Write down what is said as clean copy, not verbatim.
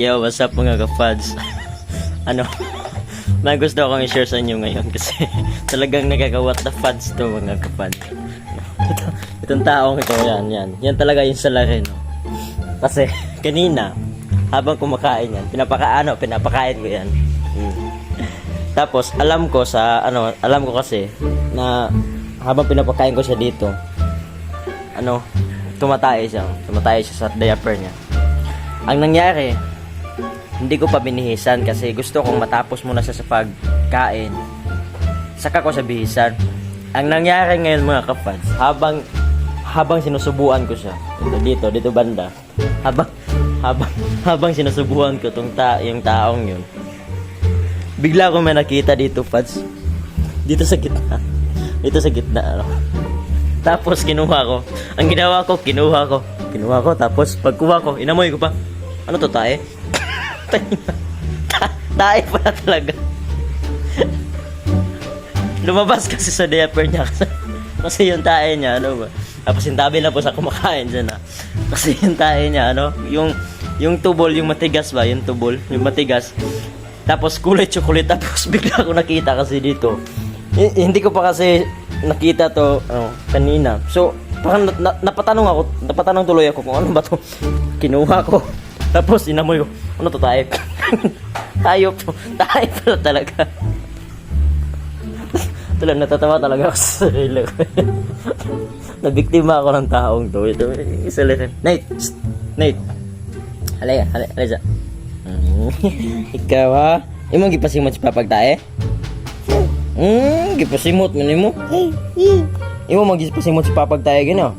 Yo, what's up mga ka-fads? Ano, may gusto akong i-share sa inyo ngayon kasi talagang nakaka-what the fads to mga ka-fads. Itong taong ito, yan talaga yung salarin, no? Kasi kanina, habang kumakain yan, pinapakain ko yan. Tapos alam ko kasi na habang pinapakain ko siya dito, tumatay siya sa diaper niya. Ang nangyari, hindi ko pa binihisan kasi gusto kong matapos muna sa pagkain, saka ko sa bihisan. Ang nangyari ngayon mga kapads, habang sinusubuan ko siya dito banda, habang sinusubuan ko yung taong yun, bigla ko may nakita dito, pads, dito sa gitna, tapos kinuha ko. Ang ginawa ko, kinuha ko, tapos pagkuha ko, inamoy ko pa. Ano to, tae? Tae pala talaga. Lumabas kasi sa diaper niya kasi yung tae niya, tapos sintabi na po sa kumakain dyan, kasi yung tae niya, yung tubol, yung matigas ba, yung matigas, tapos kulay chocolate. Tapos bigla ko nakita kasi dito, hindi ko pa kasi nakita to kanina, so parang napatanong tuloy ako kung ano ba to. Kinuha ko, tapos inamoy ko, ano to, tayo? tayo pala talaga. Natatawa talaga ako sa sarili ko. Nabiktima ako ng taong to. Ito, isa lang. Nate. Halaya siya. Ikaw ha? Imong gipasimot si papag tae? Gipasimot mo. Imo magipasimot si papag tae gino.